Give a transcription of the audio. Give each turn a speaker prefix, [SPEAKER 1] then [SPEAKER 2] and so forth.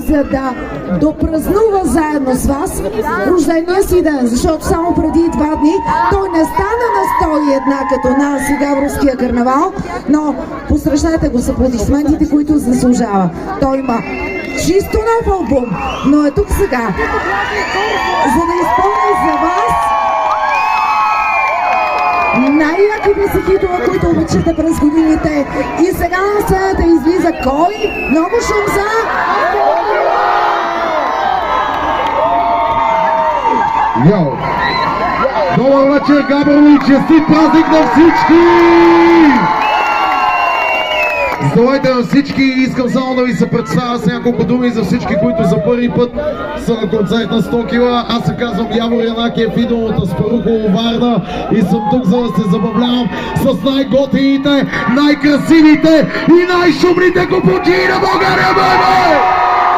[SPEAKER 1] за да допразнува заедно с вас рождения си ден, защото само преди 2 дни той не стана на 101 като нас и Габровския карнавал, но посрещнете го с аплодисментите, които заслужава. Той има чисто нов албум, но е тук сега, за да изпълни за вас най-яките си хитове, които обичате през годините. И сега на сцената излиза кой? Много шум за...
[SPEAKER 2] Йо! Добър вечер, Габрово, и честит празник на всички! Здравейте на всички! Искам само да ви се представя с няколко думи за всички, които за първи път са на концерт на 100 кила. Аз се казвам Явор Янакиев, идвам от Аспарухово, Варна и съм тук, за да се забавлявам с най-готините, най-красивите и най-шумните купонджии на България, бебе!